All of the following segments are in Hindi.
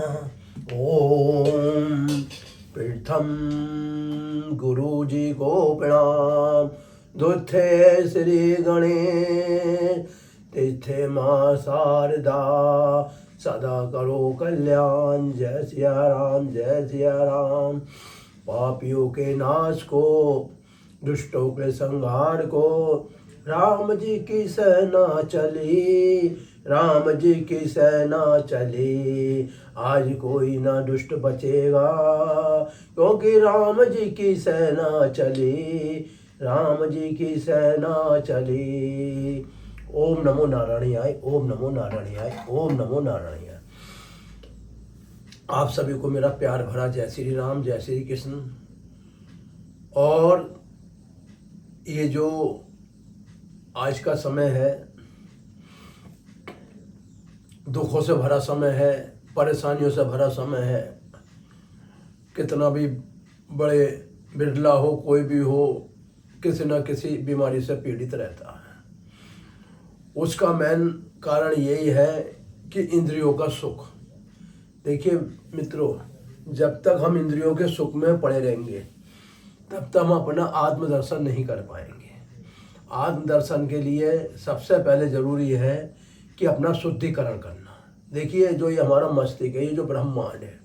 ओम प्रथम गुरु जी को प्रणाम। द्वितीय श्री गणेश, तृतीय माँ शारदा, सदा करो कल्याण। जय सिया राम, जय सिया राम। पापियों के नाश को, दुष्टों के संहार को, राम जी की सेना चली, राम जी की सेना चली। आज कोई ना दुष्ट बचेगा, क्योंकि राम जी की सेना चली, राम जी की सेना चली। ओम नमो नारायणाय, ओम नमो नारायणाय, ओम नमो नारायणाय। आप सभी को मेरा प्यार भरा जय श्री राम, जय श्री कृष्ण। और ये जो आज का समय है, दुखों से भरा समय है, परेशानियों से भरा समय है। कितना भी बड़े बिरला हो, कोई भी हो, किसी न किसी बीमारी से पीड़ित रहता है। उसका मेन कारण यही है कि इंद्रियों का सुख। देखिए मित्रों, जब तक हम इंद्रियों के सुख में पड़े रहेंगे तब तक हम अपना आत्मदर्शन नहीं कर पाएंगे। आत्मदर्शन के लिए सबसे पहले ज़रूरी है कि अपना शुद्धिकरण करना। देखिए जो ये हमारा मस्तिष्क है, ये जो ब्रह्मांड है,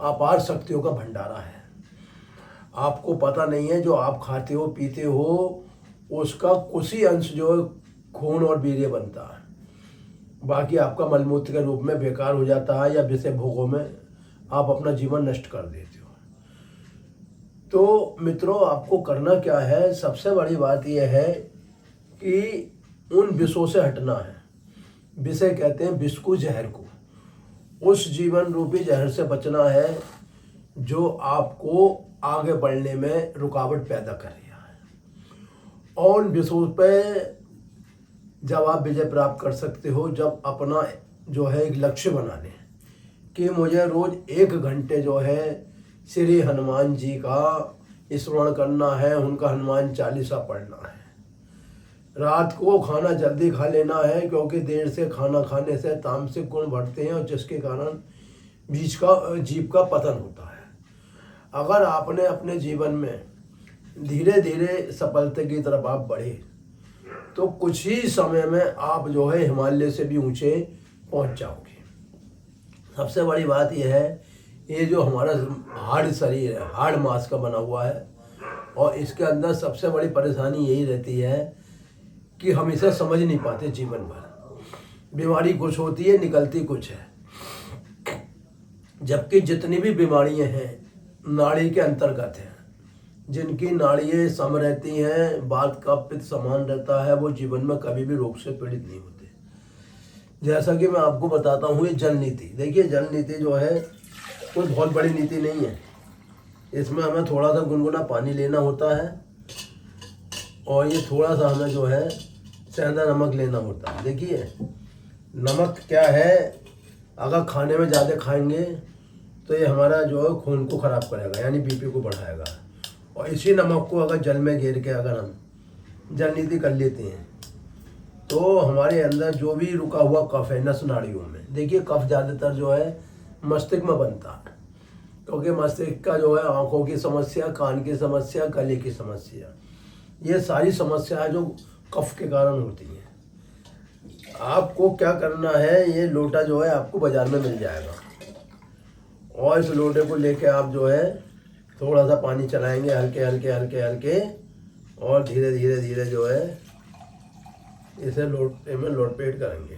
अपार शक्तियों का भंडारा है। आपको पता नहीं है, जो आप खाते हो पीते हो उसका कुछ ही अंश जो खून और वीर्य बनता है, बाकी आपका मलमूत्र के रूप में बेकार हो जाता है, या विषय भोगों में आप अपना जीवन नष्ट कर देते हो। तो मित्रों, आपको करना क्या है, सबसे बड़ी बात यह है कि उन विषयों से हटना है। विषय कहते हैं विष को, जहर को। उस जीवन रूपी जहर से बचना है जो आपको आगे बढ़ने में रुकावट पैदा कर रहा है। और उन विषयों पे जब आप विजय प्राप्त कर सकते हो, जब अपना जो है एक लक्ष्य बना लें कि मुझे रोज 1 घंटे जो है श्री हनुमान जी का स्मरण करना है, उनका हनुमान चालीसा पढ़ना है। रात को खाना जल्दी खा लेना है, क्योंकि देर से खाना खाने से तामसिक गुण बढ़ते हैं और जिसके कारण जीव का पतन होता है। अगर आपने अपने जीवन में धीरे धीरे सफलता की तरफ आप बढ़े तो कुछ ही समय में आप जो है हिमालय से भी ऊंचे पहुंच जाओगे। सबसे बड़ी बात यह है, ये जो हमारा हार्ड शरीर है, हार्ड मांस का बना हुआ है, और इसके अंदर सबसे बड़ी परेशानी यही रहती है कि हम इसे समझ नहीं पाते। जीवन भर बीमारी कुछ होती है, निकलती कुछ है। जबकि जितनी भी बीमारियां हैं नाड़ी के अंतर्गत हैं। जिनकी नाड़ियाँ सम रहती हैं, बात का पित्त समान रहता है, वो जीवन में कभी भी रोग से पीड़ित नहीं होते। जैसा कि मैं आपको बताता हूँ, ये जल नीति। देखिए जल नीति जो है कोई बहुत बड़ी नीति नहीं है। इसमें हमें थोड़ा सा गुनगुना पानी लेना होता है, और ये थोड़ा सा हमें जो है सेंधा नमक लेना होता है। देखिए नमक क्या है, अगर खाने में ज़्यादा खाएंगे तो ये हमारा जो है खून को ख़राब करेगा, यानी बीपी को बढ़ाएगा। और इसी नमक को अगर जल में घेर के अगर हम जल नीति कर लेते हैं तो हमारे अंदर जो भी रुका हुआ कफ है नस नाड़ियों में, देखिए कफ ज़्यादातर जो है मस्तिष्क में बनता है, क्योंकि मस्तिष्क का जो है आँखों की समस्या, कान की समस्या, गले की समस्या, ये सारी समस्याएं जो कफ के कारण होती हैं। आपको क्या करना है, ये लोटा जो है आपको बाज़ार में मिल जाएगा, और इस लोटे को लेके आप जो है थोड़ा सा पानी चलाएंगे, हल्के हल्के हल्के हल्के, और धीरे धीरे धीरे जो है इसे लोटे में लोटपेट करेंगे।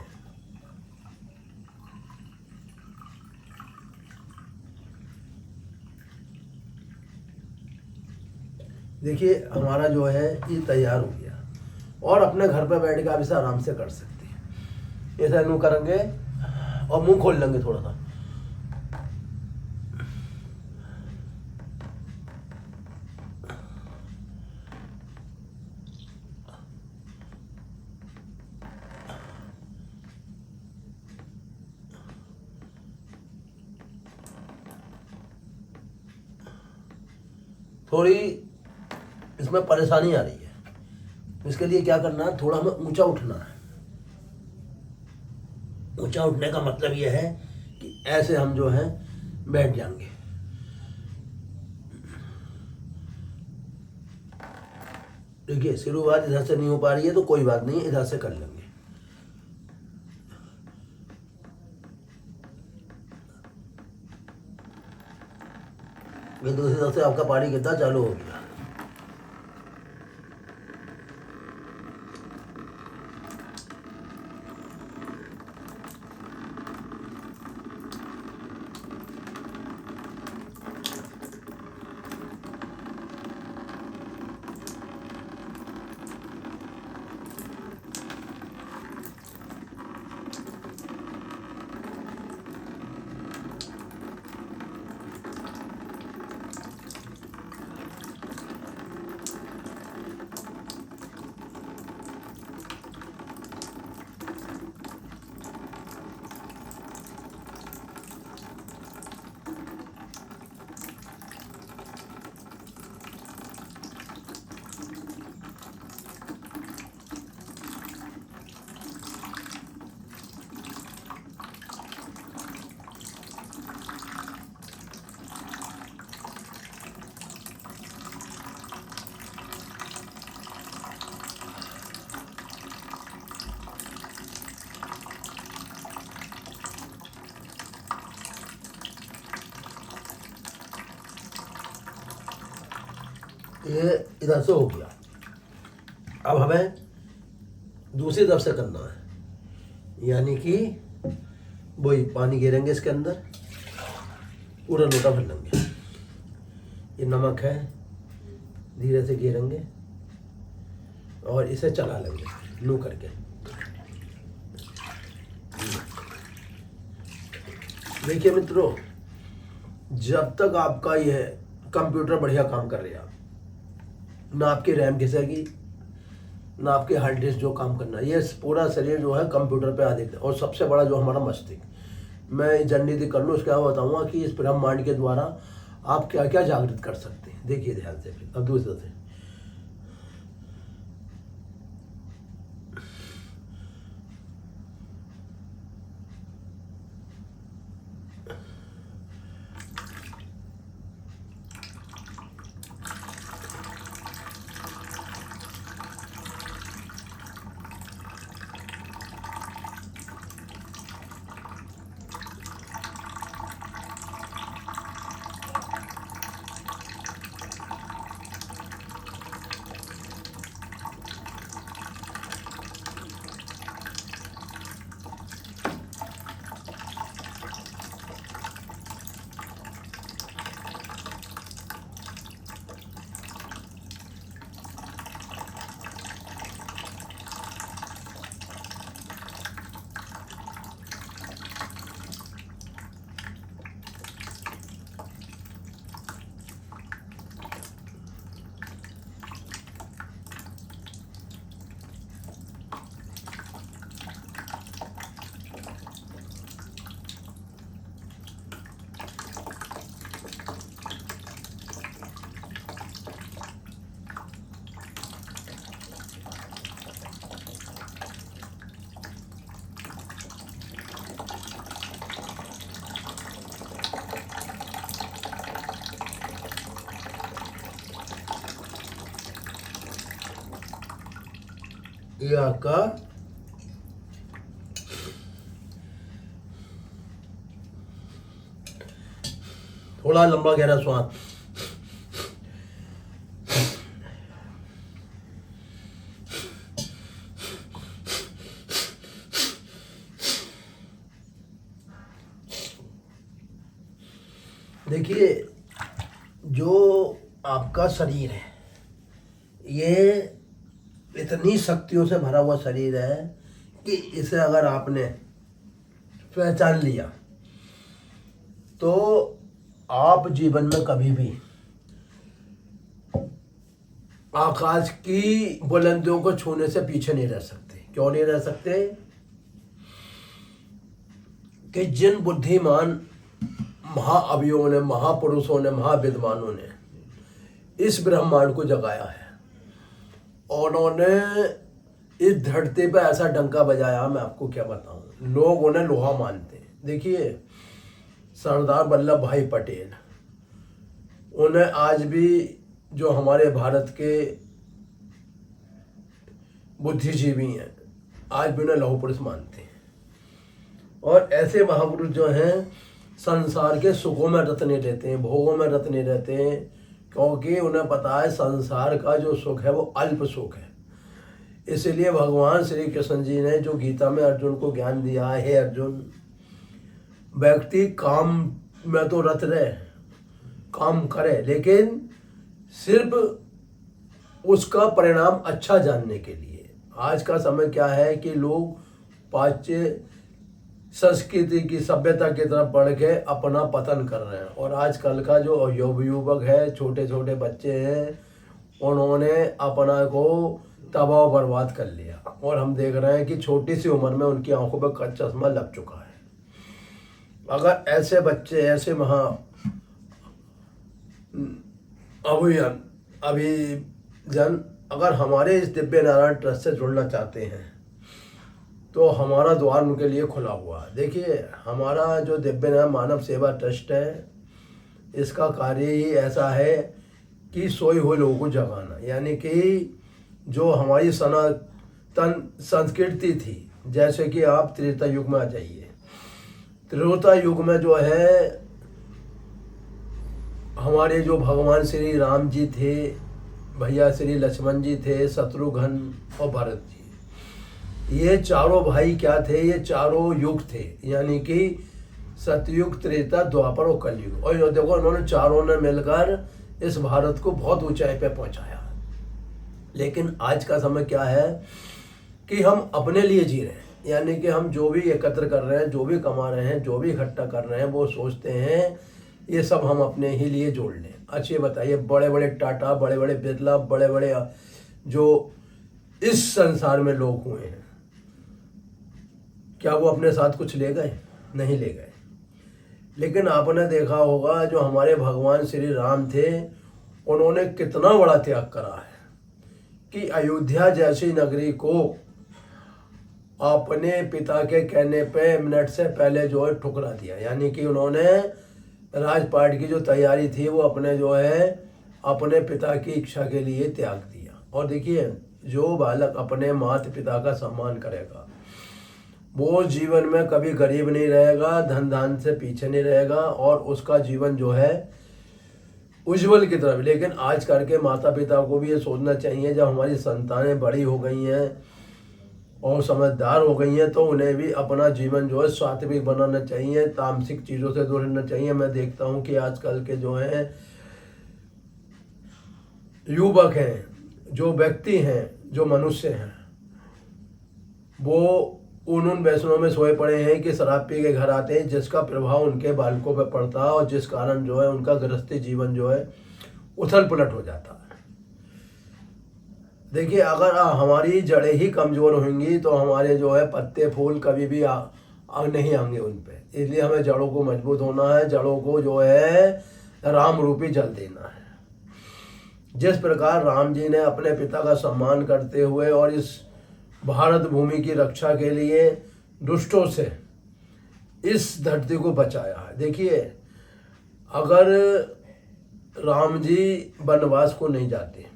देखिए हमारा जो है ये तैयार हो गया, और अपने घर पे बैठ के आप इसे आराम से कर सकते हैं। ऐसा यूँ करेंगे और मुंह खोल लेंगे थोड़ा सा। थोड़ी इसमें परेशानी आ रही है, इसके लिए क्या करना है, थोड़ा हमें ऊंचा उठना है। ऊंचा उठने का मतलब यह है कि ऐसे हम जो है बैठ जाएंगे। देखिए शुरुआत इधर से नहीं हो पा रही है तो कोई बात नहीं, इधर से कर लेंगे। ये दूसरी तरफ से आपका पानी कितना चालू हो गया। ये इधर से हो गया। अब हमें दूसरी तरफ से करना है, यानी कि वही पानी गिरेंगे इसके अंदर, पूरा लोटा भर लेंगे। ये नमक है, धीरे से गिरेंगे और इसे चला लेंगे लू करके। देखिए मित्रों, जब तक आपका यह कंप्यूटर बढ़िया काम कर रहा, ना आपकी रैम घिसेगी, ना आपकी हार्ड डिस्क जो काम करना, ये पूरा शरीर जो है कंप्यूटर पे आधारित है। और सबसे बड़ा जो हमारा मस्तिष्क, मैं जननीति कर लूँ उसके बाद बताऊंगा कि इस ब्रह्मांड के द्वारा आप क्या क्या जागृत कर सकते हैं। देखिए ध्यान से। अब दूसरे से ये आपका थोड़ा लंबा गहरा श्वास। देखिए जो आपका शरीर है ये इतनी शक्तियों से भरा हुआ शरीर है कि इसे अगर आपने पहचान लिया तो आप जीवन में कभी भी आकाश की बुलंदियों को छूने से पीछे नहीं रह सकते। क्यों नहीं रह सकते? कि जिन बुद्धिमान महाअवियों ने, महापुरुषों ने, महाविद्वानों ने इस ब्रह्मांड को जगाया है, उन्होंने इस धरती पर ऐसा डंका बजाया, मैं आपको क्या बताऊं। लोग उन्हें लोहा मानते हैं। देखिए सरदार वल्लभ भाई पटेल, उन्हें आज भी जो हमारे भारत के बुद्धिजीवी हैं आज भी उन्हें लौह पुरुष मानते हैं। और ऐसे महापुरुष जो हैं संसार के सुखों में रत नहीं रहते हैं, भोगों में रत नहीं रहते हैं, क्योंकि उन्हें पता है संसार का जो सुख है वो अल्प सुख है। इसलिए भगवान श्री कृष्ण जी ने जो गीता में अर्जुन को ज्ञान दिया है, हे अर्जुन, व्यक्ति काम में तो रत रहे, काम करे, लेकिन सिर्फ उसका परिणाम अच्छा जानने के लिए। आज का समय क्या है कि लोग पाश्चात्य संस्कृति की सभ्यता की तरफ बढ़ के अपना पतन कर रहे हैं। और आजकल का जो युवक है, छोटे छोटे बच्चे हैं, उन्होंने अपना को तबाह बर्बाद कर लिया। और हम देख रहे हैं कि छोटी सी उम्र में उनकी आंखों पर चश्मा लग चुका है। अगर ऐसे बच्चे, ऐसे अभिजन अगर हमारे इस दिव्य नारायण ट्रस्ट से जुड़ना चाहते हैं तो हमारा द्वार उनके लिए खुला हुआ है। देखिए, हमारा जो दिव्य नारायण मानव सेवा ट्रस्ट है, इसका कार्य ही ऐसा है कि सोए हुए लोगों को जगाना। यानी कि जो हमारी सनातन संस्कृति थी, जैसे कि आप त्रेता युग में आ जाइए, त्रेता युग में जो है हमारे जो भगवान श्री राम जी थे, भैया श्री लक्ष्मण जी थे, शत्रुघ्न और भरत जी, ये चारों भाई क्या थे? ये चारों युग थे, यानी कि सतयुग, त्रेता, द्वापर और कलयुग। और देखो, उन्होंने चारों ने मिलकर इस भारत को बहुत ऊंचाई पे पहुंचाया। लेकिन आज का समय क्या है कि हम अपने लिए जी रहे हैं। यानी कि हम जो भी एकत्र कर रहे हैं, जो भी कमा रहे हैं, जो भी इकट्ठा कर रहे हैं, वो सोचते हैं ये सब हम अपने ही लिए जोड़ लें। अच्छे बताइए, बड़े बड़े टाटा, बड़े बड़े बिरला, बड़े बड़े जो इस संसार में लोग हुए हैं, क्या वो अपने साथ कुछ ले गए? नहीं ले गए। लेकिन आपने देखा होगा जो हमारे भगवान श्री राम थे, उन्होंने कितना बड़ा त्याग करा है कि अयोध्या जैसी नगरी को अपने पिता के कहने पे मिनट से पहले जो है ठुकरा दिया। यानी कि उन्होंने राजपाट की जो तैयारी थी वो अपने जो है अपने पिता की इच्छा के लिए त्याग दिया। और देखिए, जो बालक अपने माता पिता का सम्मान करेगा वो जीवन में कभी गरीब नहीं रहेगा, धन धान से पीछे नहीं रहेगा, और उसका जीवन जो है उज्जवल की तरफ। लेकिन आज करके माता पिता को भी ये सोचना चाहिए, जब हमारी संतानें बड़ी हो गई हैं और समझदार हो गई हैं, तो उन्हें भी अपना जीवन जो है सात्विक बनाना चाहिए, तामसिक चीज़ों से दूर रहना चाहिए। मैं देखता हूँ कि आजकल के जो हैं युवक हैं, जो व्यक्ति हैं, जो मनुष्य हैं, वो उन वैष्णव में सोए पड़े हैं कि शराब पी के घर आते हैं, जिसका प्रभाव उनके बालकों पर पड़ता है और जिस कारण जो है उनका गृहस्थी जीवन जो है उथल पुलट हो जाता है। देखिए, अगर हमारी जड़ें ही कमज़ोर होंगी तो हमारे जो है पत्ते फूल कभी भी नहीं आएंगे उन पे। इसलिए हमें जड़ों को मजबूत होना है, जड़ों को जो है राम रूपी जल देना है। जिस प्रकार राम जी ने अपने पिता का सम्मान करते हुए और इस भारत भूमि की रक्षा के लिए दुष्टों से इस धरती को बचाया है। देखिए, अगर राम जी वनवास को नहीं जाते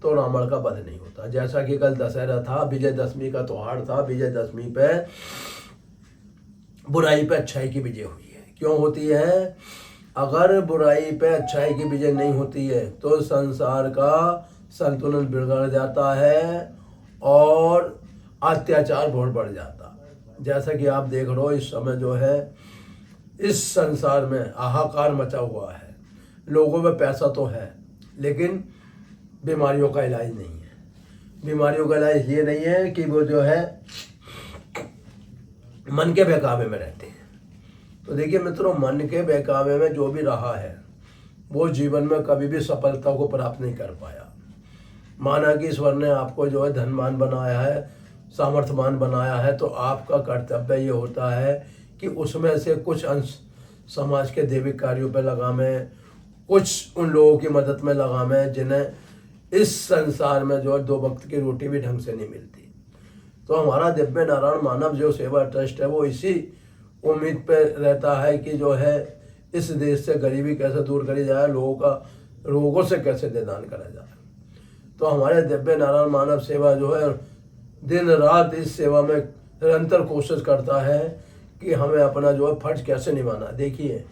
तो रावण का वध नहीं होता। जैसा कि कल दशहरा था, विजयदशमी का त्योहार था। विजयदशमी पे बुराई पे अच्छाई की विजय हुई है। क्यों होती है? अगर बुराई पे अच्छाई की विजय नहीं होती है तो संसार का संतुलन बिगड़ जाता है और अत्याचार बहुत बढ़ जाता। जैसा कि आप देख रहे हो, इस समय जो है इस संसार में हाहाकार मचा हुआ है। लोगों में पैसा तो है लेकिन बीमारियों का इलाज नहीं है। बीमारियों का इलाज ये नहीं है कि वो जो है मन के बहकावे में रहते हैं। तो देखिए मित्रों, मन के बहकावे में जो भी रहा है वो जीवन में कभी भी सफलता को प्राप्त नहीं कर पाया। माना कि ईश्वर ने आपको जो है धनवान बनाया है, सामर्थ्यवान बनाया है, तो आपका कर्तव्य ये होता है कि उसमें से कुछ अंश समाज के दैविक कार्यों पर लगावें, कुछ उन लोगों की मदद में लगावें जिन्हें इस संसार में जो है दो वक्त की रोटी भी ढंग से नहीं मिलती। तो हमारा दिव्य नारायण मानव जो सेवा ट्रस्ट है वो इसी उम्मीद पे रहता है कि जो है इस देश से गरीबी कैसे दूर करी जाए, लोगों का रोगों से कैसे निदान करा जाए। तो हमारे दिव्य नारायण मानव सेवा जो है दिन रात इस सेवा में निरंतर कोशिश करता है कि हमें अपना जो है फर्ज कैसे निभाना। देखिए,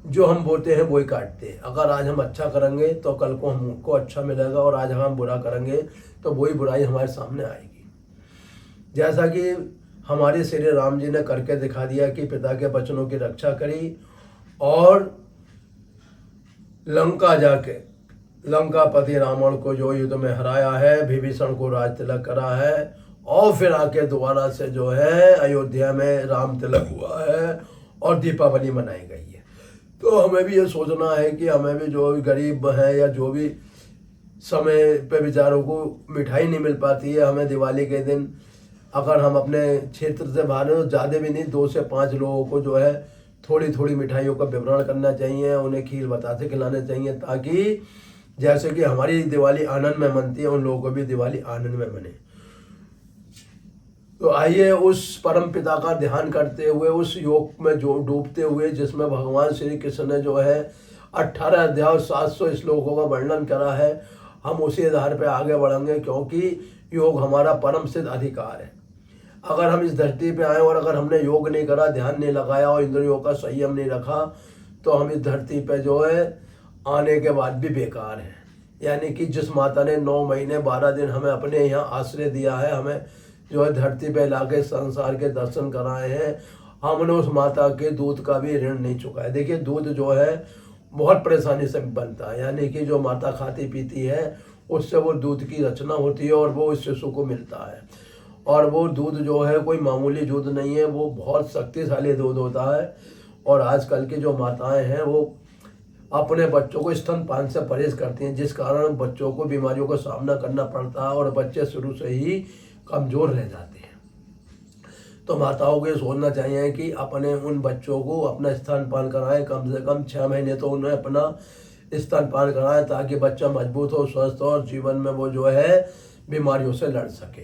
जो हम बोते हैं वही काटते हैं। अगर आज हम अच्छा करेंगे तो कल को हमको अच्छा मिलेगा, और आज हम बुरा करेंगे तो वही बुराई हमारे सामने आएगी। जैसा कि हमारे श्री राम जी ने करके दिखा दिया कि पिता के वचनों की रक्षा करी और लंका जाके लंकापति रावण को जो युद्ध में हराया है, विभीषण को राज तिलक करा है, और फिर आके दोबारा से जो है अयोध्या में राम तिलक हुआ है और दीपावली मनाई गई है। तो हमें भी ये सोचना है कि हमें भी जो भी गरीब हैं या जो भी समय पे बेचारों को मिठाई नहीं मिल पाती है, हमें दिवाली के दिन अगर हम अपने क्षेत्र से बाहर हो, ज़्यादा भी नहीं, 2 से 5 लोगों को जो है थोड़ी थोड़ी मिठाइयों का वितरण करना चाहिए, उन्हें खीर बतासे खिलाने चाहिए, ताकि जैसे कि हमारी दिवाली आनंद में मनती है, उन लोगों को भी दिवाली आनंद में मने। तो आइए उस परम पिता का ध्यान करते हुए, उस योग में जो डूबते हुए जिसमें भगवान श्री कृष्ण ने जो है 18 अध्याय और 700 श्लोकों का वर्णन करा है, हम उसी आधार पर आगे बढ़ेंगे, क्योंकि योग हमारा परम सिद्ध अधिकार है। अगर हम इस धरती पे आए और अगर हमने योग नहीं करा, ध्यान नहीं लगाया और इंद्रियों का संयम नहीं रखा, तो हम इस धरती पे जो है आने के बाद भी बेकार है। यानी कि जिस माता ने 9 महीने 12 दिन हमें अपने यहाँ आश्रय दिया है, हमें जो है धरती पे लाके संसार के दर्शन कराए हैं, हमने उस माता के दूध का भी ऋण नहीं चुकाया। देखिए, दूध जो है बहुत परेशानी से बनता है, यानी कि जो माता खाती पीती है उससे वो दूध की रचना होती है और वो उस शिशु को मिलता है। और वो दूध जो है कोई मामूली दूध नहीं है, वो बहुत शक्तिशाली दूध होता है। और आजकल की जो माताएं हैं वो अपने बच्चों को स्तनपान से परहेज करती हैं, जिस कारण बच्चों को बीमारियों का सामना करना पड़ता है और बच्चे शुरू से ही कमज़ोर रह जाते हैं। तो माताओं को ये सोचना चाहिए कि अपने उन बच्चों को अपना स्तनपान कराएं, कम से कम 6 महीने तो उन्हें अपना स्तनपान कराएं, ताकि बच्चा मजबूत हो, स्वस्थ हो और जीवन में वो जो है बीमारियों से लड़ सके।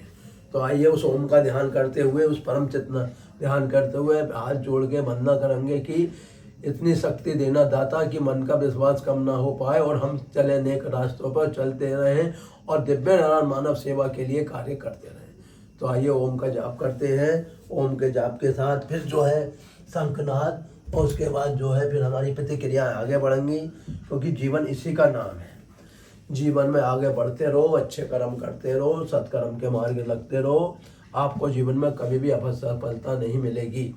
तो आइए उस ओम का ध्यान करते हुए, उस परम चेतना ध्यान करते हुए हाथ जोड़ के वंदना करेंगे कि इतनी शक्ति देना दाता कि मन का विश्वास कम ना हो पाए और हम चले नेक रास्तों पर चलते रहें और दिव्य नारायण मानव सेवा के लिए कार्य करते रहें। तो आइए ओम का जाप करते हैं। ओम के जाप के साथ फिर जो है शंखनाद, और उसके बाद जो है फिर हमारी प्रतिक्रियाएं आगे बढ़ेंगी, क्योंकि जीवन इसी का नाम है। जीवन में आगे बढ़ते रहो, अच्छे कर्म करते रहो, सत्कर्म के मार्ग लगते रहो, आपको जीवन में कभी भी असफलता नहीं मिलेगी।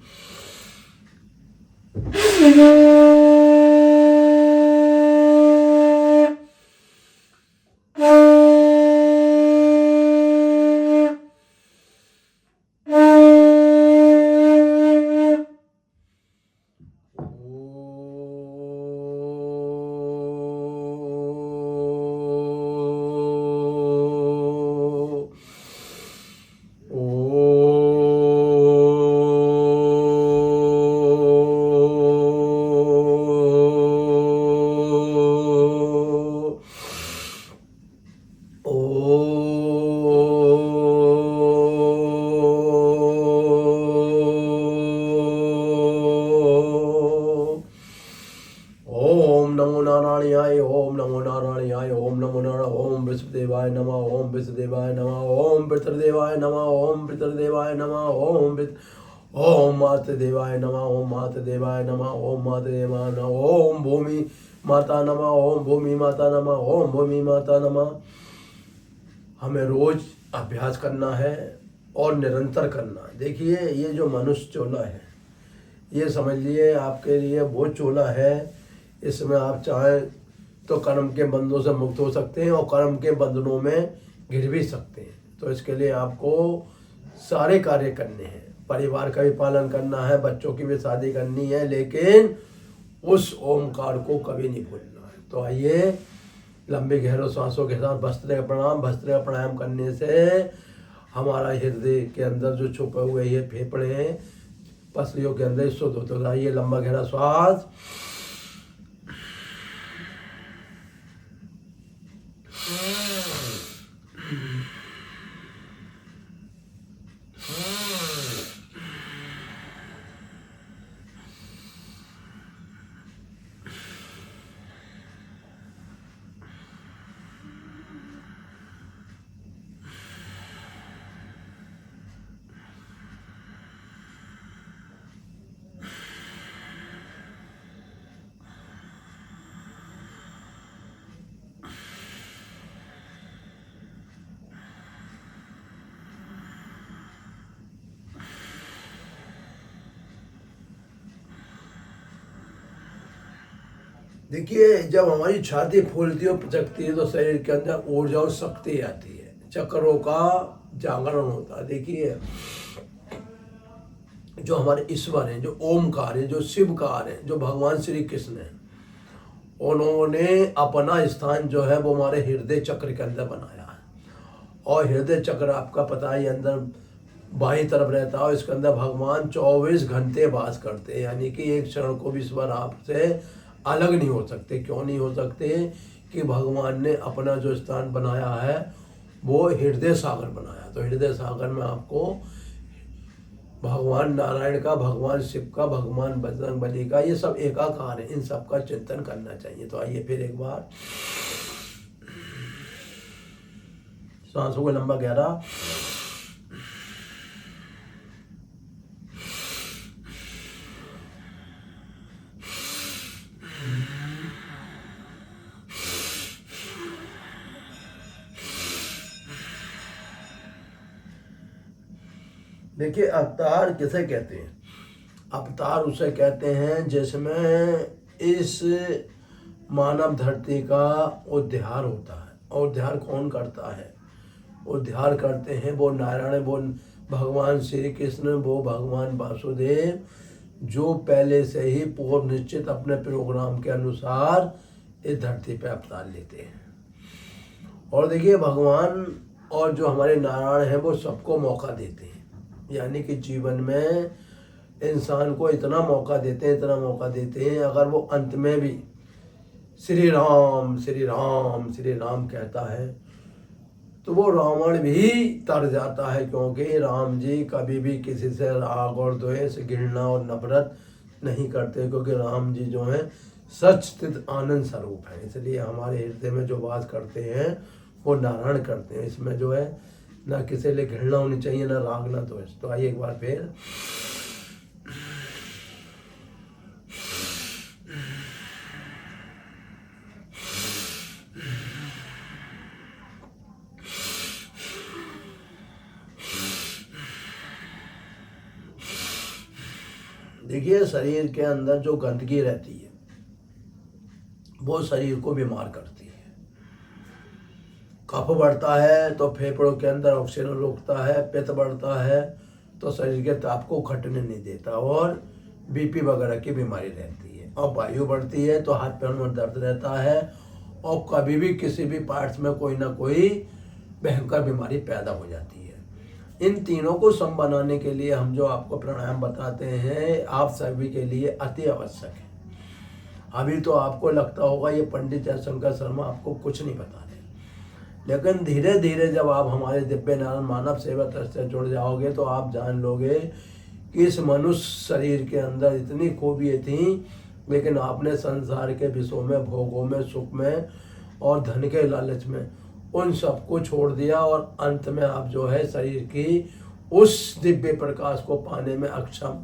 विष्णुदेवाय नमः, ओम विष्णुदेवाय नमः, ओम पितृदेवाय नमः, ओम पितृदेवाय नमः, ओम मातृदेवाय नमः, ओम मातृदेवाय नमः, ओम मातृदेवाय नमः, ओम भूमि माता नमः, ओम भूमि माता नमः, ओम भूमि माता नमः। हमें रोज अभ्यास करना है और निरंतर करना है। देखिए, ये जो मनुष्य चोला है, ये समझ लिए आपके लिए वो चोला है, इसमें आप चाहें तो कर्म के बंधनों से मुक्त हो सकते हैं और कर्म के बंधनों में गिर भी सकते हैं। तो इसके लिए आपको सारे कार्य करने हैं, परिवार का भी पालन करना है, बच्चों की भी शादी करनी है, लेकिन उस ओमकार को कभी नहीं भूलना है। तो आइए लंबे गहरे सांसों के साथ भस्त्रिका प्रणाम। भस्त्रिका प्राणायाम करने से हमारा हृदय के अंदर जो छुपे हुए ये फेफड़े हैं, पसलियों के अंदर शुद्ध होते हैं। आइए लंबा गहरा श्वास, देखिए, जब हमारी छाती फूलती है और पिचकती है तो शरीर के अंदर ऊर्जा और शक्ति आती है, चक्रों का जागरण होता है। देखिए, जो हमारे ईश्वर हैं, जो ओमकार है, जो शिवकार है, जो भगवान श्री कृष्ण है, उन्होंने अपना स्थान जो है वो हमारे हृदय चक्र के अंदर बनाया है। और हृदय चक्र आपका पता है अंदर बाईं तरफ रहता है और इसके अंदर भगवान 24 घंटे वास करते हैं, यानी कि एक क्षण को भी ईश्वर आपसे अलग नहीं हो सकते। क्यों नहीं हो सकते? कि भगवान ने अपना जो स्थान बनाया है वो हृदय सागर बनाया। तो हृदय सागर में आपको भगवान नारायण का, भगवान शिव का, भगवान बजरंग बली का, ये सब एकाकार है, इन सब का चिंतन करना चाहिए। तो आइए फिर एक बार सांसों को लंबा गहरा देखिए, अवतार किसे कहते हैं? अवतार उसे कहते हैं जिसमें इस मानव धरती का उद्धार होता है। और उद्धार कौन करता है? उद्धार करते हैं वो नारायण, वो भगवान श्री कृष्ण, वो भगवान वासुदेव, जो पहले से ही पूर्व निश्चित अपने प्रोग्राम के अनुसार इस धरती पे अवतार लेते हैं। और देखिए, भगवान और जो हमारे नारायण हैं वो सबको मौका देते हैं, यानी कि जीवन में इंसान को इतना मौका देते हैं, इतना मौका देते हैं, अगर वो अंत में भी श्री राम श्री राम श्री राम कहता है तो वो रावण भी तर जाता है, क्योंकि राम जी कभी भी किसी से राग और द्वेष, घृणा और नफरत नहीं करते, क्योंकि राम जी जो हैं सच स्थित आनंद स्वरूप है। इसलिए हमारे हृदय में जो वास करते हैं वो नारायण करते हैं। इसमें जो है ना किसी लिए घृणा होनी चाहिए, ना राग, ना द्वेष। तो आइए एक बार फिर देखिए, शरीर के अंदर जो गंदगी रहती है वो शरीर को बीमार करती है। कफ बढ़ता है तो फेफड़ों के अंदर ऑक्सीजन रोकता है, पित्त बढ़ता है तो शरीर के ताप को घटने नहीं देता और बीपी वगैरह की बीमारी रहती है। और वायु बढ़ती है तो हाथ पैर में दर्द रहता है और कभी भी किसी भी पार्ट्स में कोई ना कोई भयंकर बीमारी पैदा हो जाती है। इन तीनों को सम बनाने के लिए हम जो आपको प्राणायाम बताते हैं, आप सभी के लिए अति आवश्यक है। अभी तो आपको लगता होगा ये पंडित जयशंकर शर्मा आपको कुछ नहीं बता रहे, लेकिन धीरे धीरे जब आप हमारे दिव्य नारायण मानव सेवा ट्रस्ट से जुड़ जाओगे तो आप जान लोगे कि इस मनुष्य शरीर के अंदर इतनी खूबियाँ थी, लेकिन आपने संसार के विषयों में, भोगों में, सुख में और धन के लालच में उन सबको छोड़ दिया और अंत में आप जो है शरीर की उस दिव्य प्रकाश को पाने में अक्षम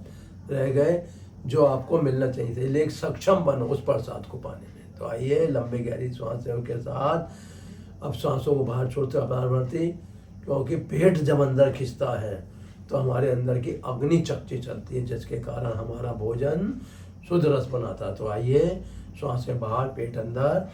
रह गए जो आपको मिलना चाहिए था। लेकिन सक्षम बनो उस प्रसाद को पाने में। तो आइए लंबी गहरी सांसों के साथ अब सांसों को बाहर छोड़ते अपार बढ़ती, क्योंकि पेट जब अंदर खिंचता है तो हमारे अंदर की अग्नि चक्की चलती है, जिसके कारण हमारा भोजन शुद्ध रस बनाता है। तो आइए सांसें बाहर, पेट अंदर।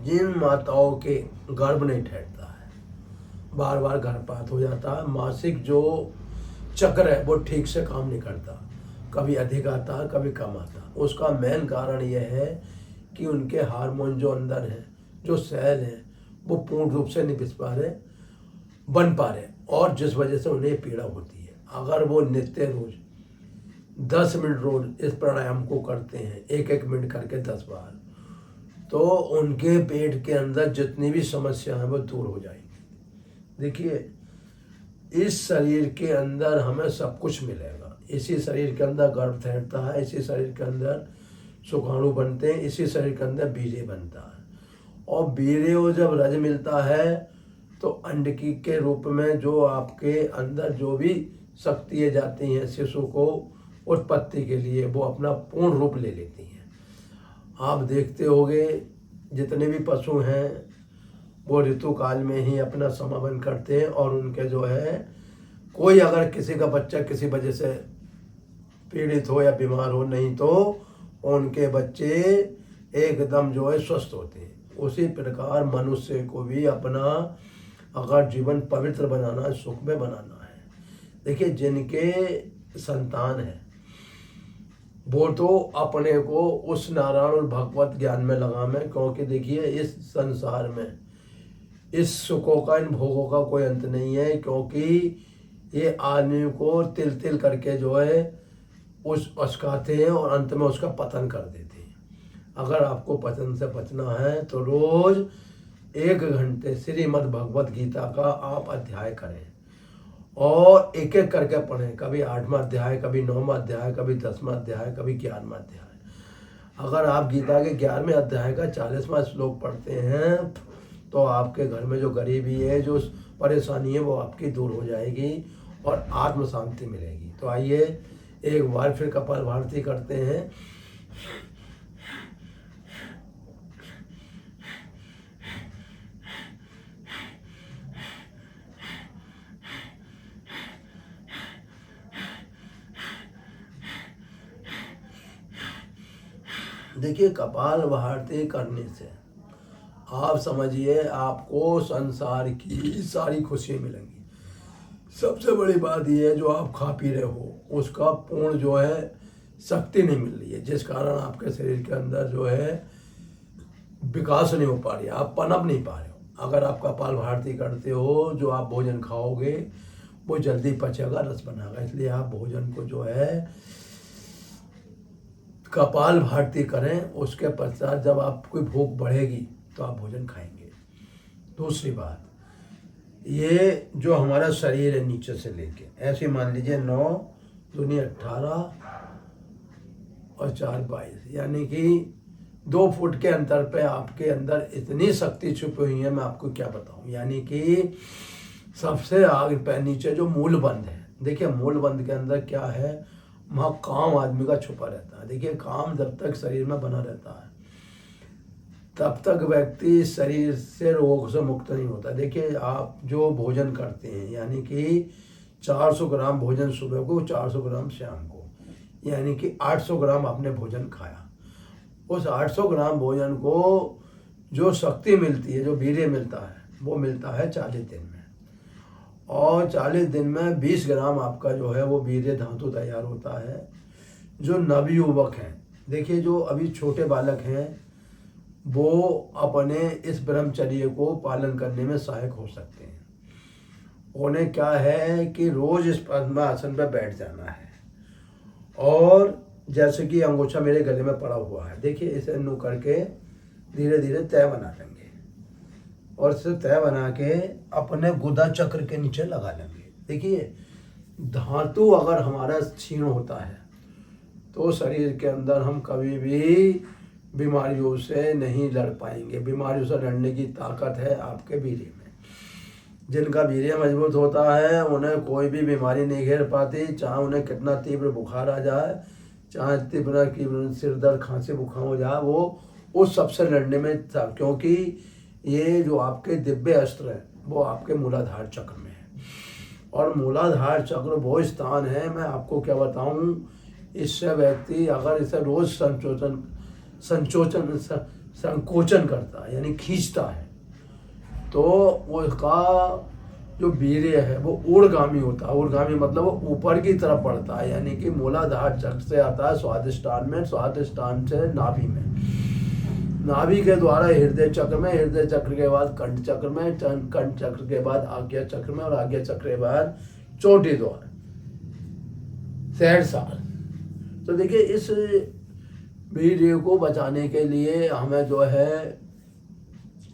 जिन माताओं के गर्भ नहीं ठहरता है, बार बार गर्भपात हो जाता है, मासिक जो चक्र है वो ठीक से काम नहीं करता, कभी अधिक आता है कभी कम आता है, उसका मेन कारण यह है कि उनके हार्मोन जो अंदर हैं, जो सेल हैं, वो पूर्ण रूप से नहीं बन पा रहे और जिस वजह से उन्हें पीड़ा होती है। अगर वो नित्य रोज 10 मिनट रोज इस प्राणायाम को करते हैं, 1-1 मिनट करके 10 बार, तो उनके पेट के अंदर जितनी भी समस्या है वो दूर हो जाएगी। देखिए, इस शरीर के अंदर हमें सब कुछ मिलेगा। इसी शरीर के अंदर गर्भ ठहरता है, इसी शरीर के अंदर शुक्राणु बनते हैं, इसी शरीर के अंदर बीजे बनता है। और बीजे जब रज मिलता है तो अंडकी के रूप में जो आपके अंदर जो भी शक्तियाँ जाती हैं शिशु को उत्पत्ति के लिए वो अपना पूर्ण रूप ले लेती हैं। आप देखते होंगे जितने भी पशु हैं वो ऋतु काल में ही अपना समापन करते हैं, और उनके जो है कोई अगर किसी का बच्चा किसी वजह से पीड़ित हो या बीमार हो, नहीं तो उनके बच्चे एकदम जो है स्वस्थ होते हैं। उसी प्रकार मनुष्य को भी अपना अगर जीवन पवित्र बनाना है, सुख में बनाना है, देखिए जिनके संतान है वो तो अपने को उस नारायण और भगवत ज्ञान में लगावे, क्योंकि देखिए इस संसार में इस सुखों का, इन भोगों का कोई अंत नहीं है, क्योंकि ये आदमी को तिल तिल करके जो है उस अस्काते हैं और अंत में उसका पतन कर देते हैं। अगर आपको पतन से बचना है तो रोज 1 घंटे श्रीमद् भगवत गीता का आप अध्याय करें और एक एक करके पढ़ें, कभी 8वां अध्याय, कभी 9वां अध्याय, कभी 10वां अध्याय, कभी 11वां अध्याय। अगर आप गीता के 11वें अध्याय का 40वां श्लोक पढ़ते हैं तो आपके घर में जो गरीबी है, जो परेशानी है, वो आपकी दूर हो जाएगी और आत्म शांति मिलेगी। तो आइए एक बार फिर कपालभाति करते हैं। देखिए कपालभाति करने से आप समझिए आपको संसार की सारी खुशियाँ मिलेंगी। सबसे बड़ी बात यह है जो आप खा पी रहे हो उसका पूर्ण जो है शक्ति नहीं मिल रही है, जिस कारण आपके शरीर के अंदर जो है विकास नहीं हो पा रही है, आप पनप नहीं पा रहे हो। अगर आप कपालभाति करते हो, जो आप भोजन खाओगे वो जल्दी पचेगा, रस बनाएगा। इसलिए आप भोजन को जो है कपालभाति करें, उसके पश्चात जब आपकी भूख बढ़ेगी तो आप भोजन खाएंगे। दूसरी बात, ये जो हमारा शरीर है नीचे से लेके ऐसे मान लीजिए 9 दूनी 18 और 4 22, यानी कि 2 फुट के अंतर पे आपके अंदर इतनी शक्ति छुपी हुई है, मैं आपको क्या बताऊं। यानी कि सबसे आगे पे नीचे जो मूलबंध है, देखिए मूलबंध के अंदर क्या है, वहाँ काम आदमी का छुपा रहता है। देखिए काम जब तक शरीर में बना रहता है तब तक व्यक्ति शरीर से रोगों से मुक्त नहीं होता। देखिए आप जो भोजन करते हैं, यानी कि 400 ग्राम भोजन सुबह को, 400 ग्राम शाम को, यानी कि 800 ग्राम आपने भोजन खाया। उस 800 ग्राम भोजन को जो शक्ति मिलती है, जो वीर्य मिलता है, वो मिलता है 40 दिन में, और 40 दिन में 20 ग्राम आपका जो है वो वीर्य धातु तैयार होता है। जो नवयुवक हैं, देखिए जो अभी छोटे बालक हैं, वो अपने इस ब्रह्मचर्य को पालन करने में सहायक हो सकते हैं। उन्हें क्या है कि रोज इस पद्मासन पर बैठ जाना है, और जैसे कि अंगूठा मेरे गले में पड़ा हुआ है, देखिए इसे नु करके धीरे धीरे तय बना लेंगे, और इसे तय बना के अपने गुदा चक्र के नीचे लगा लेंगे। देखिए धातु अगर हमारा क्षीण होता है तो शरीर के अंदर हम कभी भी बीमारियों से नहीं लड़ पाएंगे। बीमारियों से लड़ने की ताकत है आपके वीर्य में। जिनका वीर्य मजबूत होता है उन्हें कोई भी बीमारी नहीं घेर पाती, चाहे उन्हें कितना तीव्र बुखार आ जाए, चाहे तीव्र सिर दर्द, खांसी, बुखार हो जाए, वो उस सबसे लड़ने में था, क्योंकि ये जो आपके दिव्य अस्त्र है वो आपके मूलाधार चक्र में है। और मूलाधार चक्र वो स्थान है, मैं आपको क्या बताऊं, इससे व्यक्ति अगर इसे रोज संकोचन करता है, यानी खींचता है, तो उसका जो वीर्य है वो ऊर्ध्वगामी होता है। ऊर्ध्वगामी मतलब वो ऊपर की तरफ बढ़ता है, यानी कि मूलाधार चक्र से आता है स्वादिष्टान में, स्वादिष्टान से नाभि में, नाभि के द्वारा हृदय चक्र में, हृदय चक्र के बाद कंठ चक्र में, कंठ चक्र के बाद आज्ञा चक्र में, और आज्ञा चक्र के बाद चोटी द्वार, सहरसाल। तो देखिए इस वीर्य को बचाने के लिए हमें जो है,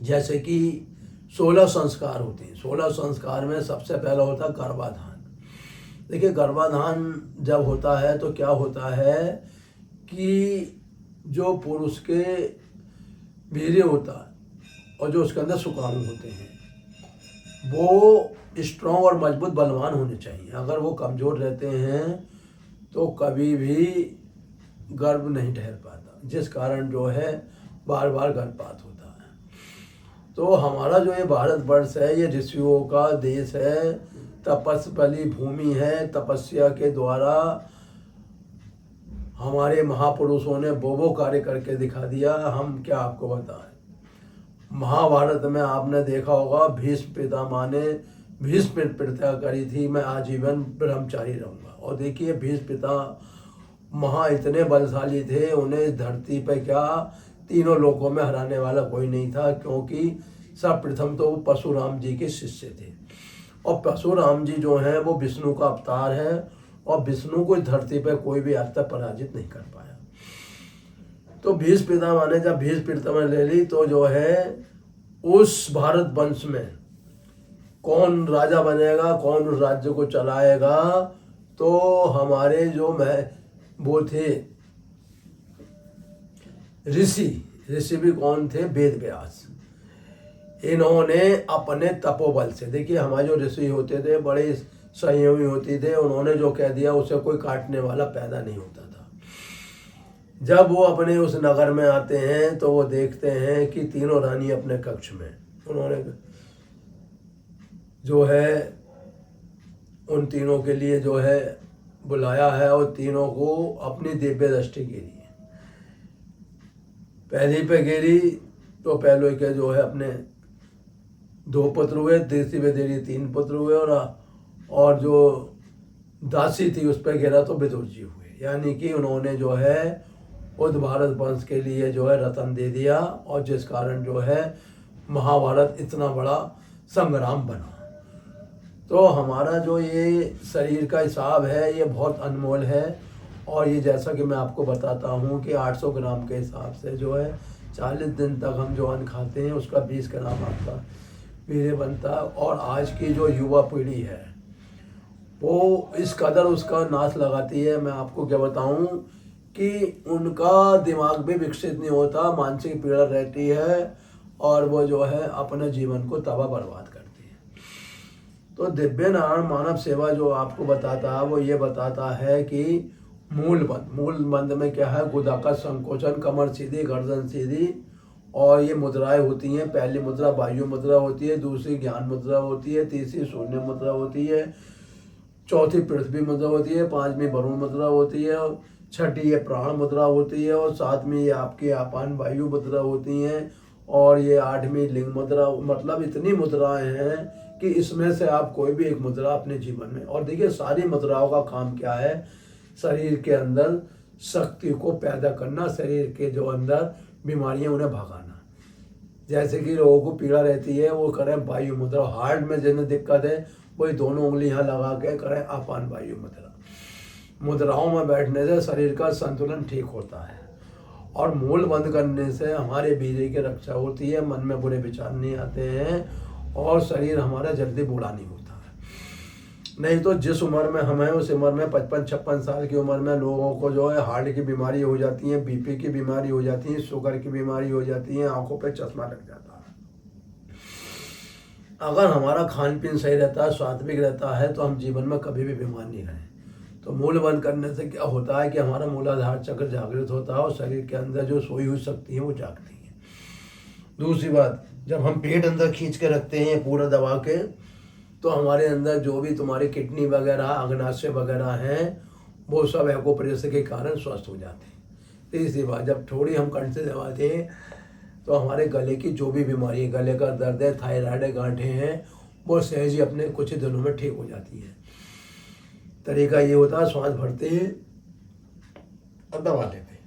जैसे कि 16 संस्कार होते हैं, 16 संस्कार में सबसे पहला होता है गर्भाधान। देखिए गर्भाधान जब होता है तो क्या होता है कि जो पुरुष के वीर्य होता है और जो उसके अंदर शुक्राणु होते हैं वो स्ट्रॉन्ग और मजबूत बलवान होने चाहिए। अगर वो कमज़ोर रहते हैं तो कभी भी गर्भ नहीं ठहर पाता, जिस कारण जो है बार बार गर्भपात होता है। तो हमारा जो ये भारतवर्ष है ये ऋषियों का देश है, तपस्वी भूमि है। तपस्या के द्वारा हमारे महापुरुषों ने वो कार्य करके दिखा दिया, हम क्या आपको बताएं। महाभारत में आपने देखा होगा भीष्म पितामह ने भीष्म प्रतिज्ञा करी थी, मैं आजीवन ब्रह्मचारी रहूंगा। और देखिए भीष्म पितामह इतने बलशाली थे, उन्हें धरती पे क्या तीनों लोकों में हराने वाला कोई नहीं था, क्योंकि सर्वप्रथम तो वो परशुराम जी के शिष्य थे। और परशुराम जी जो हैं वो विष्णु का अवतार है, और विष्णु को धरती पर कोई भी आज तक पराजित नहीं कर पाया। तो भीष्म पितामह ने जब भीष्म पितामह ले ली तो जो है उस भारत वंश में कौन राजा बनेगा, कौन उस राज्य को चलाएगा, तो हमारे जो वो थे ऋषि भी कौन थे, वेद व्यास। इन्होंने अपने तपोबल से, देखिए हमारे जो ऋषि होते थे बड़े संयमी होते थे, उन्होंने जो कह दिया उसे कोई काटने वाला पैदा नहीं होता था। जब वो अपने उस नगर में आते हैं तो वो देखते हैं कि तीनों रानी अपने कक्ष में, उन्होंने जो है उन तीनों के लिए जो है बुलाया है, और तीनों को अपनी दिव्य दृष्टि के लिए पहली पे गिरी तो पहले के जो है अपने 2 पुत्र हुए, दूसरी पे देरी 3 पुत्र हुए, और जो दासी थी उस पर गिरा तो विदुर जी हुए। यानी कि उन्होंने जो है उस भारत वंश के लिए जो है रतन दे दिया, और जिस कारण जो है महाभारत इतना बड़ा संग्राम बना। तो हमारा जो ये शरीर का हिसाब है ये बहुत अनमोल है, और ये जैसा कि मैं आपको बताता हूँ कि 800 ग्राम के हिसाब से जो है 40 दिन तक हम जो अन्न खाते हैं उसका 20 ग्राम आपका वीर्य बनता है। और आज की जो युवा पीढ़ी है वो इस कदर उसका नाश लगाती है, मैं आपको क्या बताऊं कि उनका दिमाग भी विकसित नहीं होता, मानसिक पीड़ा रहती है, और वो जो है अपने जीवन को तबाह बर्बाद करती है। तो दिव्य नारायण मानव सेवा जो आपको बताता है वो ये बताता है कि मूल बंद में क्या है, गुदाका संकोचन, कमर सीधी, गर्दन सीधी, और ये मुद्राएं होती हैं। पहली मुद्रा वायु मुद्रा होती है, दूसरी ज्ञान मुद्रा होती है, तीसरी शून्य मुद्रा होती है, चौथी पृथ्वी मुद्रा होती है, 5वीं वरुण मुद्रा होती है, और 6ठी ये प्राण मुद्रा होती है, और 7वीं ये आपकी आपान वायु मुद्रा होती हैं, और ये 8वीं लिंग मुद्रा। मतलब इतनी मुद्राएं हैं कि इसमें से आप कोई भी एक मुद्रा अपने जीवन में, और देखिए सारी मुद्राओं का काम क्या है, शरीर के अंदर शक्ति को पैदा करना, शरीर के जो अंदर बीमारियां उन्हें भगाना। जैसे कि लोगों को पीड़ा रहती है वो करें वायु मुद्रा, हार्ट में जिन्हें दिक्कत है वही दोनों उंगली यहाँ लगा के करें आपान वायु मुद्रा। मुद्राओं में बैठने से शरीर का संतुलन ठीक होता है, और मूल बंद करने से हमारे वीर्य की रक्षा होती है, मन में बुरे विचार नहीं आते हैं, और शरीर हमारा जल्दी बूढ़ा नहीं होता है। नहीं तो जिस उम्र में हम हैं उस उम्र में 55-56 साल की उम्र में लोगों को जो है हार्ट की बीमारी हो जाती है, बीपी की बीमारी हो जाती है, शुगर की बीमारी हो जाती है, आंखों पे चश्मा लग जाता है। अगर हमारा खान पीन सही रहता है, सात्विक रहता है, तो हम जीवन में कभी भी बीमार नहीं रहे। तो मूल बंद करने से क्या होता है कि हमारा मूलाधार चक्र जागृत होता है, और शरीर के अंदर जो सोई हुई शक्ति है वो जागती है। दूसरी बात, जब हम पेट अंदर खींच के रखते हैं पूरा दबा के, तो हमारे अंदर जो भी तुम्हारी किडनी वगैरह, अग्नाशय वगैरह हैं, वो सब एक्यूप्रेशर के कारण स्वस्थ हो जाते हैं। तीसरी बात, जब थोड़ी हम कंठ से दबाते हैं तो हमारे गले की जो भी बीमारी है, गले का दर्द है, थायराइड है, गांठें हैं, वो सहज ही अपने कुछ ही दिनों में ठीक हो जाती है। तरीका ये होता है, सांस भरते हैं और दबा लेते हैं।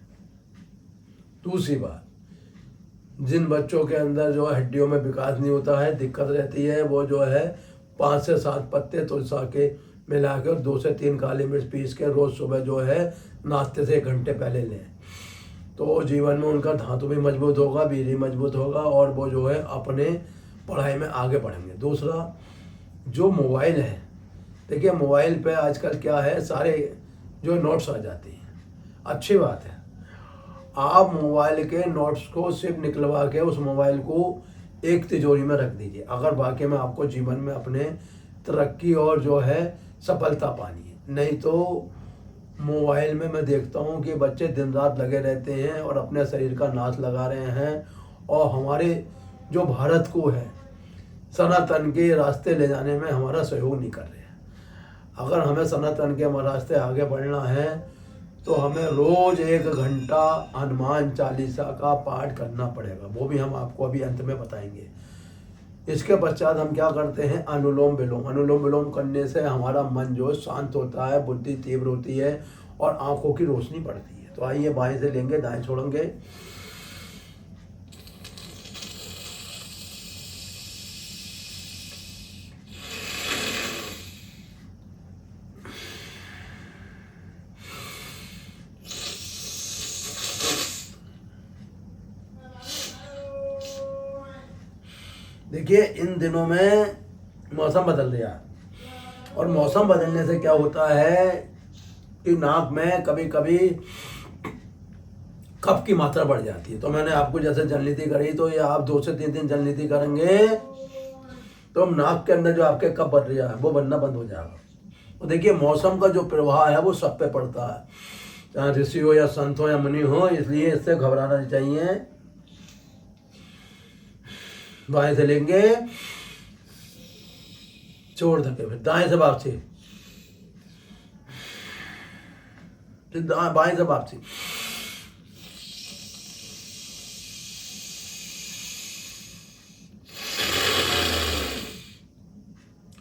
दूसरी बात, जिन बच्चों के अंदर जो हड्डियों में विकास नहीं होता है, दिक्कत रहती है, वो जो है 5 से 7 पत्ते तुलसी के मिला के और 2 से 3 काली मिर्च पीस के रोज सुबह जो है नाश्ते से 1 घंटे पहले लें, तो जीवन में उनका धातु भी मजबूत होगा, वीर्य मजबूत होगा, और वो जो है अपने पढ़ाई में आगे बढ़ेंगे। दूसरा, जो मोबाइल है, देखिए मोबाइल पे आजकल क्या है, सारे जो नोट्स आ जाते हैं। अच्छी बात है, आप मोबाइल के नोट्स को सिर्फ निकलवा के उस मोबाइल को एक तिजोरी में रख दीजिए, अगर वाकई में आपको जीवन में अपने तरक्की और जो है सफलता पानी है। नहीं तो मोबाइल में मैं देखता हूँ कि बच्चे दिन रात लगे रहते हैं और अपने शरीर का नाश लगा रहे हैं, और हमारे जो भारत को है सनातन के रास्ते ले जाने में हमारा सहयोग नहीं कर रहे हैं। अगर हमें सनातन के रास्ते आगे बढ़ना है तो हमें रोज 1 घंटा हनुमान चालीसा का पाठ करना पड़ेगा, वो भी हम आपको अभी अंत में बताएंगे। इसके पश्चात हम क्या करते हैं, अनुलोम विलोम। अनुलोम विलोम करने से हमारा मन जो शांत होता है, बुद्धि तीव्र होती है और आंखों की रोशनी बढ़ती है। तो आइए बाएं से लेंगे, दाएं छोड़ेंगे। देखिए इन दिनों में मौसम बदल रहा है, और मौसम बदलने से क्या होता है कि नाक में कभी कभी कफ की मात्रा बढ़ जाती है। तो मैंने आपको जैसे जलनीति करी, तो ये आप 2 से 3 दिन जलनीति करेंगे तो नाक के अंदर जो आपके कफ बढ़ रहा है वो बनना बंद हो जाएगा। तो देखिए मौसम का जो प्रभाव है वो सब पे पड़ता है, चाहे ऋषि हो या संत हो या मुनि हो, इसलिए इससे घबराना नहीं चाहिए। बाएं से लेंगे, छोड़ देंगे, फिर दाएं से वापसी, फिर बाएं से वापसी।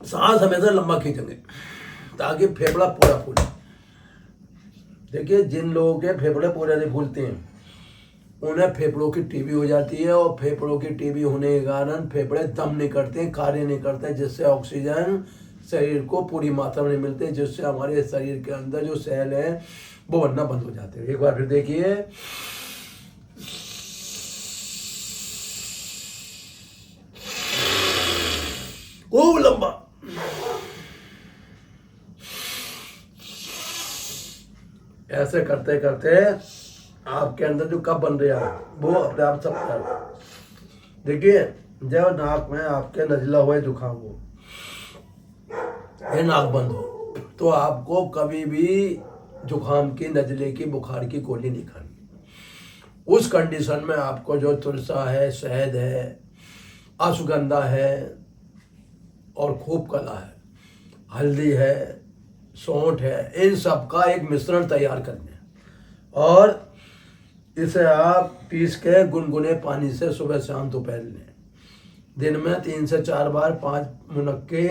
सांस हमेशा लंबा खींचेंगे ताकि फेफड़ा पूरा फूले। देखिए जिन लोगों के फेफड़े पूरे नहीं फूलते हैं उन्हें फेफड़ों की टीबी हो जाती है, और फेफड़ों की टीबी होने के कारण फेफड़े दम नहीं करते, कार्य नहीं करते, जिससे ऑक्सीजन शरीर को पूरी मात्रा में नहीं मिलते, जिससे हमारे शरीर के अंदर जो सेल है वो बनना बंद हो जाते हैं। एक बार फिर देखिए, खूब लंबा। ऐसे करते करते आपके अंदर जो कफ बन रहा है वो अपने आप सब कर। देखिए जब नाक में आपके नजला हुए जुकाम हो, ये नाक बंद हो, तो आपको कभी भी जुकाम की, नजले की, बुखार की गोली नहीं खानी। उस कंडीशन में आपको जो तुलसा है, शहद है, अश्वगंधा है और खूब कला है, हल्दी है, सौंठ है, इन सब का एक मिश्रण तैयार करना है, और इसे आप पीस के गुनगुने पानी से सुबह शाम दोपहर लें। दिन में 3 से 4 बार 5 मुनक्के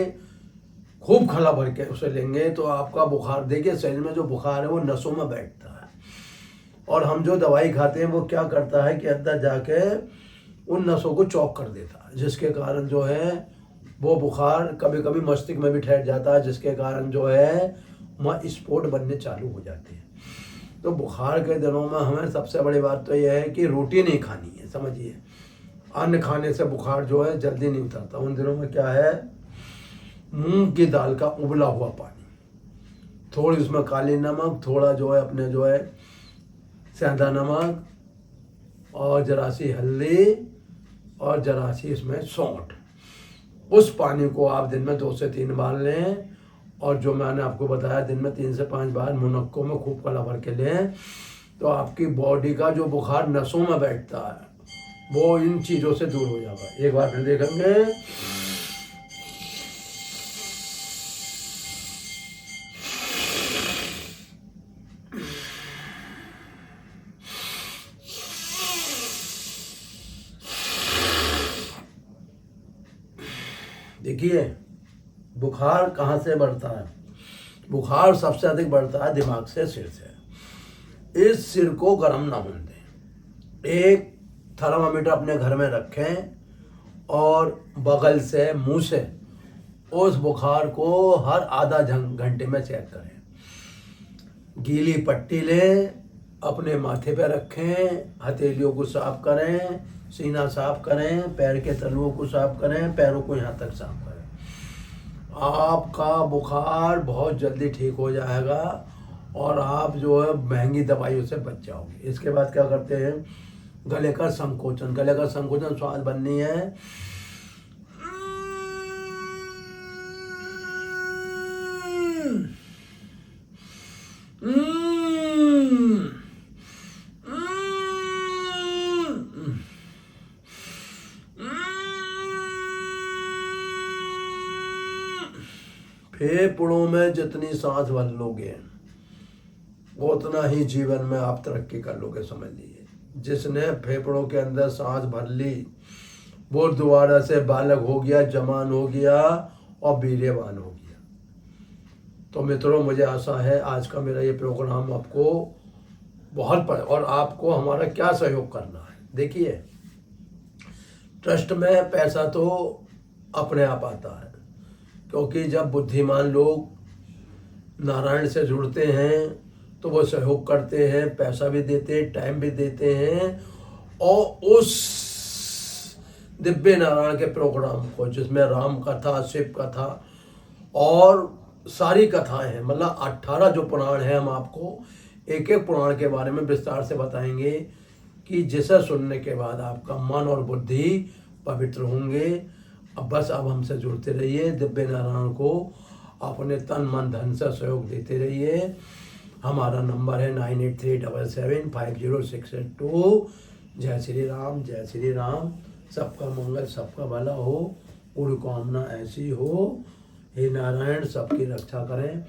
खूब खला भर के उसे लेंगे तो आपका बुखार, देखिए शरीर में जो बुखार है वो नसों में बैठता है, और हम जो दवाई खाते हैं वो क्या करता है कि अंदर जाके उन नसों को चौक कर देता है, जिसके कारण जो है वो बुखार कभी कभी मस्तिष्क में भी ठहर जाता है, जिसके कारण जो है वहाँ स्फोट बनने चालू हो जाते हैं। तो बुखार के दिनों में हमें सबसे बड़ी बात तो यह है कि रोटी नहीं खानी है, समझिए। अन्न खाने से बुखार जो है जल्दी नहीं उतरता। उन दिनों में क्या है, मूंग की दाल का उबला हुआ पानी, थोड़ी उसमें काली नमक, थोड़ा जो है अपने जो है सेंधा नमक, और जरा सी हल्दी, और जरा सी इसमें सौंठ, उस पानी को आप दिन में 2 से 3 बार लें, और जो मैंने आपको बताया दिन में 3 से 5 बार मुनक्कों में खूब कला भर के लें, तो आपकी बॉडी का जो बुखार नसों में बैठता है वो इन चीज़ों से दूर हो जाएगा। एक बार फिर देखेंगे, देखिए बुखार कहाँ से बढ़ता है, बुखार सबसे अधिक बढ़ता है दिमाग से, सिर से। इस सिर को गर्म ना होने दें। एक थर्मामीटर अपने घर में रखें और बगल से, मुंह से उस बुखार को हर आधा घंटे में चेक करें। गीली पट्टी लें, अपने माथे पे रखें, हथेलियों को साफ करें, सीना साफ करें, पैर के तलुओं को साफ करें, पैरों को यहाँ तक साफ करें। आपका बुखार बहुत जल्दी ठीक हो जाएगा और आप जो है महंगी दवाइयों से बच जाओगे। इसके बाद क्या करते हैं, गले का संकोचन। गले का संकोचन श्वास बननी है, फेफड़ों में जितनी सांस भर लोगे उतना ही जीवन में आप तरक्की कर लोगे, समझ लीजिए। जिसने फेफड़ों के अंदर सांस भर ली वो दोबारा से बालक हो गया, जवान हो गया और वीर्यवान हो गया। तो मित्रों, मुझे आशा है आज का मेरा ये प्रोग्राम आपको बहुत और आपको हमारा क्या सहयोग करना है। देखिए, ट्रस्ट में पैसा तो अपने आप आता है, क्योंकि जब बुद्धिमान लोग नारायण से जुड़ते हैं तो वो सहयोग करते हैं, पैसा भी देते हैं, टाइम भी देते हैं, और उस दिव्य नारायण के प्रोग्राम को, जिसमें राम कथा, शिव कथा और सारी कथाएं हैं, मतलब 18 जो पुराण हैं, हम आपको एक एक पुराण के बारे में विस्तार से बताएंगे कि जिसे सुनने के बाद आपका मन और बुद्धि पवित्र होंगे। अब बस अब हमसे जुड़ते रहिए, दिव्य नारायण को अपने तन मन धन से सहयोग देते रहिए। हमारा नंबर है 9837750682। जय श्री राम, जय श्री राम। सबका मंगल, सबका भला हो, पूरी कामना ऐसी हो। हे नारायण सबकी रक्षा करें।